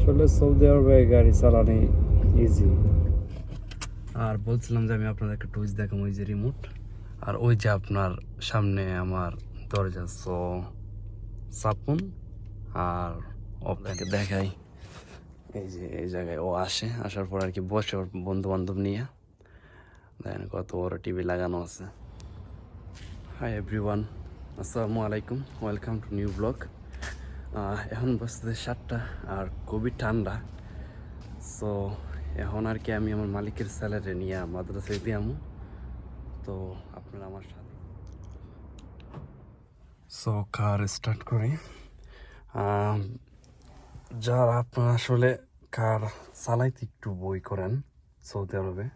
আসলে সৌদি আরবে গাড়ি চালানো ইজি। আর বলছিলাম যে আমি আপনাদেরকে টুইস দেখাবো, ওই যে রিমোট, আর ওই যে আপনার সামনে আমার দরজা। সো চাপুন আর আপনাকে দেখাই। এই যে এই জায়গায় ও আসে, আসার পর আর কি বসে ওর বন্ধু বান্ধব নিয়ে। দেখেন কত বড় টিভি লাগানো আছে। হাই এভরিওয়ান, আসসালামু আলাইকুম, ওয়েলকাম টু নিউ ব্লগ। এখন বসতে 7টা আর খুবই ঠান্ডা। সো এখন আর কি আমি আমার মালিকের স্যালারি নিয়ে মাদ্রাসায় দিয়ামু। তো আপনারা আমার সাথে। সো কার স্টার্ট করি। যারা আপনারা আসলে কার চালাইতে একটু বই করেন, সৌদি আরবে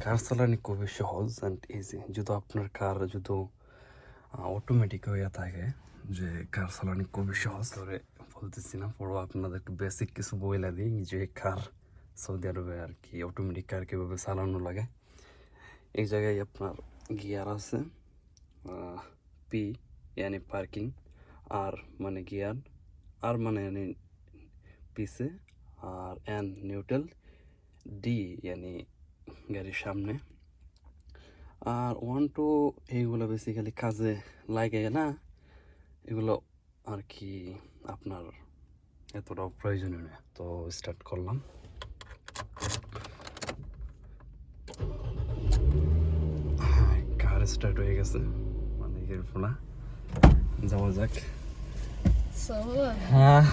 কার চালানি খুবই সহজ অ্যান্ড ইজি। যদি আপনার কার যদি অটোমেটিক হয়ে থাকে, যে কার চালানি খুবই সহজ ধরে বলতেছি না, পুরো আপনাদের একটু বেসিক কিছু বইলা দিই যে কার সৌদি আরবে আর কি অটোমেটিক কার কীভাবে চালানো লাগে। এই জায়গায় আপনার গিয়ার আছে, পি यानी পার্কিং, আর মানে গিয়ার, আর মানে পিছে, আর এন নিউট্রাল, ডি यानी গাড়ির সামনে, আর 1 2 এইগুলো বেসিক্যালি কাজে লাগে না, এগুলো আর কি আপনার এতটাও প্রয়োজনীয় না। তো স্টার্ট করলাম। কার স্টার্ট হয়ে গেছে, মানে এরফোনা যাওয়া যাক। হ্যাঁ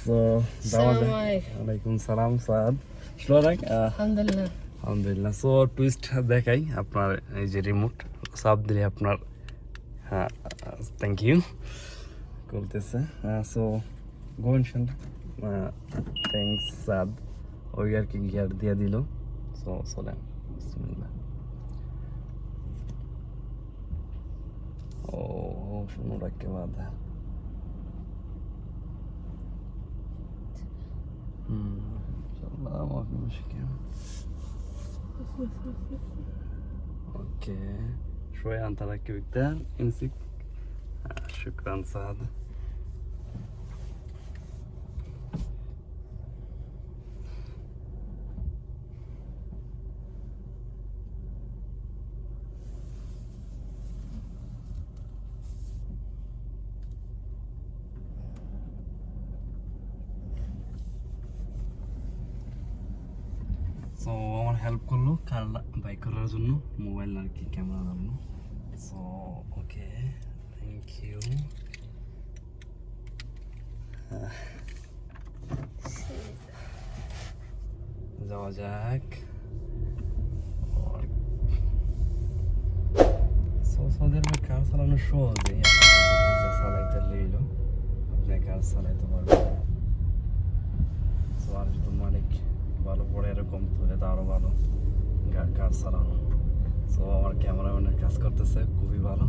ওয়ালাইকুম সালাম সাদ, আলহামদুলিল্লাহ আলহামদুলিল্লাহ। সো টুইস্ট দেখাই আপনার, এই যে রিমোট চাপ দিলে আপনার, হ্যাঁ থ্যাংক ইউ করতেছে। সো গো ইনশাল্লাহ, থ্যাংকস সাদ। ওই আর কি গিয়ার দিয়ে দিল। সো চলেন বিসমিল্লাহ। ও শুনো রাখতে বাধা। ما في مشكلة. اوكي شوي انت ركب كتير، امسك. شكرا سعد. সো আমার হেল্প করলো কার বাইক করার জন্য, মোবাইল আর কি ক্যামেরা জন্য। So okay thank you. যাওয়া যাক। সো সৌদি আরবে কার চালানো সহজে, চালাইতে লইল আপনি কার চালাইতে পারবেন। সো আর যদি মালিক ভালো পড়ে এরকম তুলে তো আরো ভালো কার চালানো। সো আমার ক্যামেরাম্যানের কাজ করতেছে খুবই ভালো।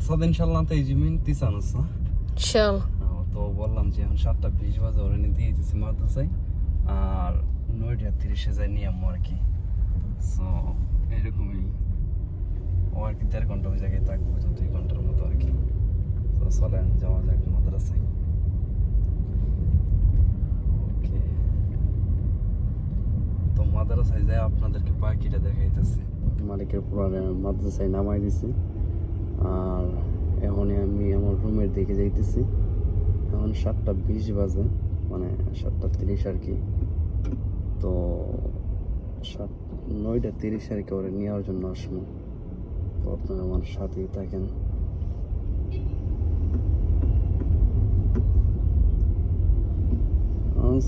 সাদ ইনশাল্লাহ তো এই জিমিন তিসানুস না ইনশাআল্লাহ। তো বললাম যে এখন 7:20 বাজে ওরে নিয়ে দিয়ে দিচ্ছি মাদ্রাসায়, আর 9:30 যায় নিয়ে আম্মু আর কি। সো এরকমই ও আর কি 1.5 ঘন্টা ওই জায়গায় থাকবো, 2 ঘন্টার মতো আর কি। তো চলেন যাওয়া যাক মাদ্রাসায়। তো মাদ্রাসায় যায় আপনাদেরকে বাকিটা দেখাইতেছি। মালিকের পুরানো মাদ্রাসায় নামাই দিছি, আর এখনই আমি আমার রুমের দিকে যাইতেছি। এখন 7:20 বাজে, মানে 7:30 আর কি। তো 9:30 আর কি ওরে নেওয়ার জন্য আসবো। তো আপনারা আমার সাথেই থাকেন।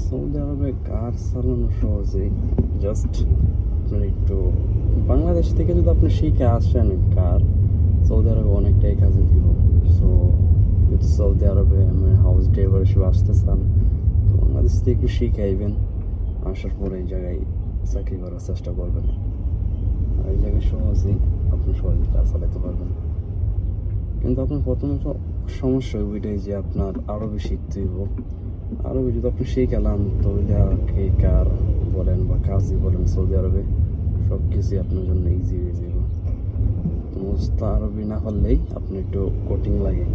সৌদি আরবে কার চালানো সহজেই, জাস্ট আপনার একটু বাংলাদেশ থেকে যদি আপনি শিখে আসেন কার, সৌদি আরবে অনেকটাই কাজে দিব। সো যদি সৌদি আরবে আমি হাউস ড্রাইভার হিসেবে আসতে চান, তো বাংলাদেশ থেকে একটু শিখে আইবেন, আসার পরে এই জায়গায় চাকরি করার চেষ্টা করবেন। আর এই জায়গায় সহজেই আপনি সহজে কার চালাতে পারবেন। কিন্তু আপনার প্রথমত সমস্যা ওইটাই যে আপনার আরবি শিখতে হইব। আরবি যদি আপনি শিখালাম তাহলে আর কি কার বলেন বা কাজই বলেন, সৌদি আরবে সব কিছুই আপনার জন্য ইজি হয়ে যাবে। তো আরবি না পারলেই আপনি একটু কোটিং লাগে,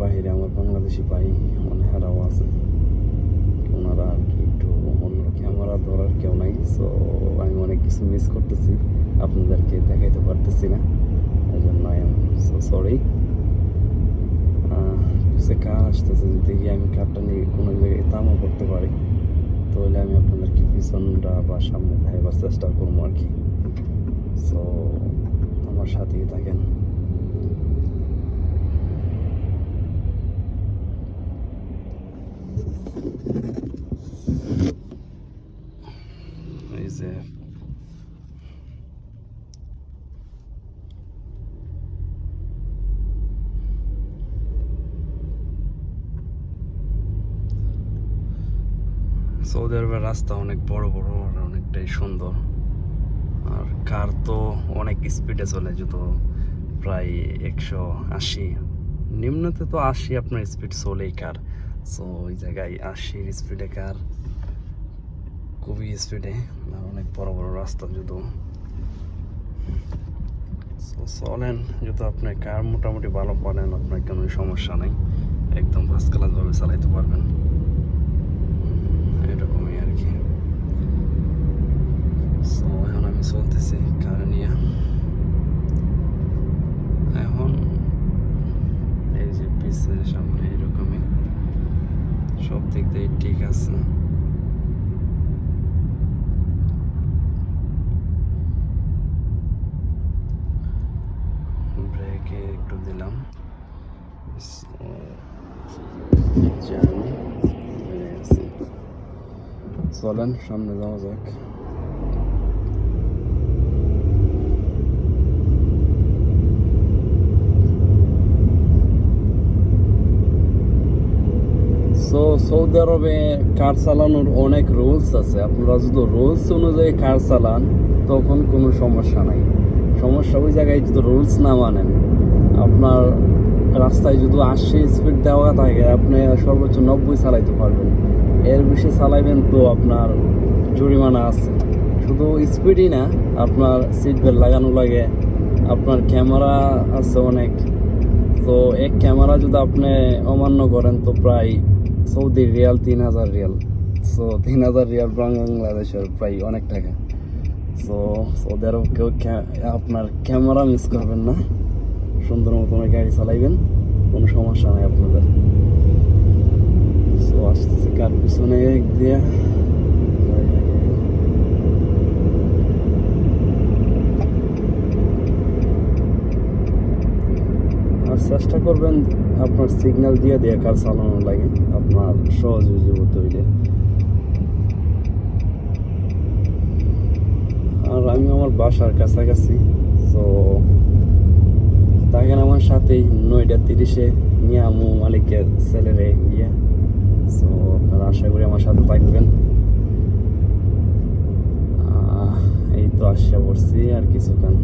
বাইরে আমার বাংলাদেশি ভাই অনেকেরাও আছে, ওনারা আর কি একটু অন্য ক্যামেরা ধরার কেউ নাই। সো আমি অনেক কিছু মিস করতেছি, আপনাদেরকে দেখাইতে পারতেছি না, এই জন্য আই এম সো সরি। সে কার আসতেছে, যদি আমি কারটা নিয়ে কোনো জায়গায় তামা করতে পারি তাহলে আমি আপনাদেরকে পিছনটা বা সামনে দেখাবার চেষ্টা করবো আর কি। সো আমার সাথেই থাকেন। এই যে সৌদি আরবের রাস্তা অনেক বড় বড় আর অনেকটাই সুন্দর, আর কার তো অনেক স্পিডে চলে, যত প্রায় 180, নিম্নতে তো 80 আপনার স্পিড চলেই কার। সো ওই জায়গায় 80-র স্পিডে কার, খুবই স্পিডে, আর অনেক বড় বড় রাস্তা যদিও। সো চলেন, যত আপনি কার মোটামুটি ভালো পারেন, আপনার কোনো সমস্যা নেই, একদম ফার্স্ট ক্লাসভাবে চালাইতে পারবেন, এরকমই আর কি। সো এখন আমি চলতেছি কার নিয়ে। এখন এই যে পিছনে সামনে এরকমই সব দিক দিয়ে ঠিক আছে। ব্রেকে একটু দিলাম, চলেন সামনে যাওয়া যাক। সো সৌদি আরবে কার চালানোর অনেক রুলস আছে, আপনারা যদি রুলস অনুযায়ী কার চালান তখন কোনো সমস্যা নাই। সমস্যা ওই জায়গায় যদি রুলস না মানেন, আপনার রাস্তায় যদি 80 স্পিড দেওয়া থাকে আপনি সর্বোচ্চ 90 চালাইতে পারবেন, এর বেশি চালাইবেন তো আপনার জরিমানা আছে। শুধু স্পিডই না, আপনার সিট বেল্ট লাগানো লাগে, আপনার ক্যামেরা আছে অনেক। তো এক ক্যামেরা যদি আপনি অমান্য করেন তো প্রায় Saudi Real 3000 Real. So 3000 Real বাংলাদেশের প্রায় অনেক টাকা। সো সৌদি আরব কেউ আপনার ক্যামেরা মিস করবেন না, সুন্দর মতন গাড়ি চালাইবেন, কোনো সমস্যা নেই আপনাদের। সো আসতেছে কার পিছনে দিয়ে, আর চেষ্টা করবেন আপনার সিগন্যাল দিয়ে দিয়ে কার চালানো লাগে, আপনার সহজ হয়ে যাবে তৈরি। আর আমি আমার বাসার কাছাকাছি, তো থাকেন আমার সাথেই 9:30 নিয়ে আমু মালিকের ছেলেরে গিয়ে। সো আপনারা আশা করি আমার সাথে থাকবেন। এই তো আসা পড়ছি আর কিছুক্ষণ।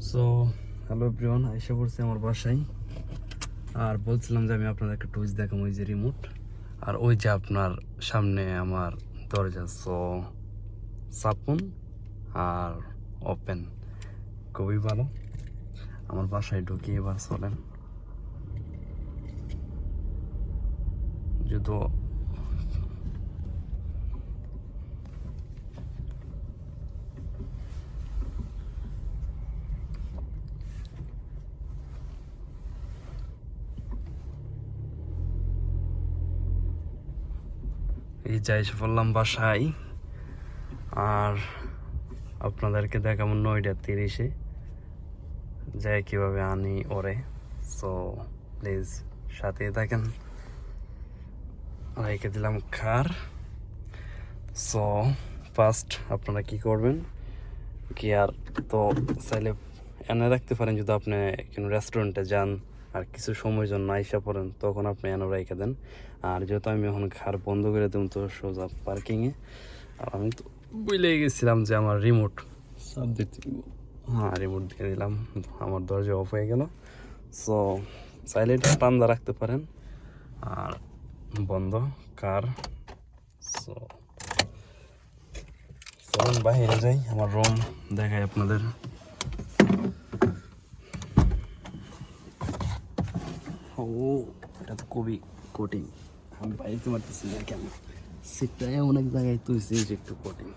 সো হ্যালো এভরিওয়ান, আইসা পড়ছি আমার বাসায়। আর বলছিলাম যে আমি আপনাদেরকে টুইস দেখাবো, ওই যে রিমোট, আর ওই যে আপনার সামনে আমার দরজা। সো চাপুন আর ওপেন, খুবই ভালো। আমার বাসায় ঢুকি, এবার চলেন। যদি এই যাই এসে পড়লাম বাসায়, আর আপনাদেরকে দেখাবো 9:30 যাই কিভাবে আনি ওরে। সো প্লিজ সাথে থাকেন। রেখে দিলাম কার। সো ফার্স্ট আপনারা কি করবেন, গিয়ার তো চাইলে এনে রাখতে পারেন, যদি আপনি কোনো রেস্টুরেন্টে যান আর কিছু সময়ের জন্য আইসা পড়েন তখন আপনি এনে রেখে দেন। আর যেহেতু আমি এখন কার বন্ধ করে দেব তো সোজা পার্কিংয়ে। আর আমি তো বুঝলে গেছিলাম যে আমার রিমোট সব দিতে, হ্যাঁ রিমোট দিয়ে দিলাম, আমার দরজা অফ হয়ে গেল। সো চাইলে এটা টান্দা রাখতে পারেন আর বন্ধ কার। সো চলুন বাইরে যাই, আমার রুম দেখাই আপনাদের। ও এটা তো খুবই কঠিন, আমি বাইরে পারতেছি না কেন, সিটটা অনেক জায়গায় তুলছি যে একটু কঠিন।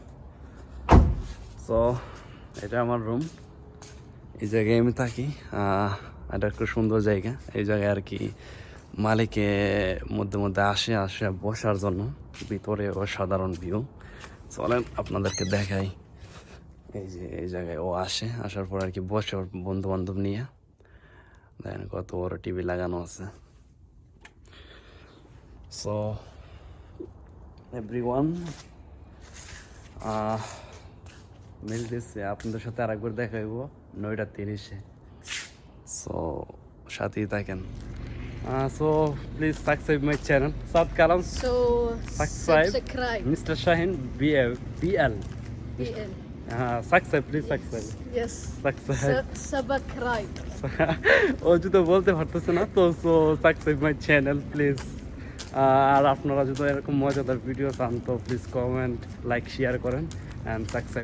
সো এটা আমার রুম, এই জায়গায় আমি থাকি। এটা একটু সুন্দর জায়গা, এই জায়গায় আর কি মালিকে মধ্যে মধ্যে আসে বসার জন্য। ভিতরে অসাধারণ ভিউ, চলেন আপনাদেরকে দেখাই। এই যে এই জায়গায় ও আসার পর আর কি বসে ওর বন্ধু বান্ধব নিয়ে। দেখেন কত বড় টিভি লাগানো আছে। সো এভরিওয়ান, মিলতেছে আপনাদের সাথে আরেকবার দেখা হইব 9:30-এ। সো সাথেই থাকেন। So please subscribe my channel, সাব কালাম So subscribe subscribe. Mr. Shahin BL BL BL. Subscribe please subscribe Yes. Subscribe Subscribe. ও যদি বলতে পারতেছে না তো, so subscribe my channel please. আর আপনারা যদি এরকম মজাদার ভিডিও চান তো প্লিজ কমেন্ট, লাইক, শেয়ার করেন অ্যান্ড সাবস্ক্রাইব।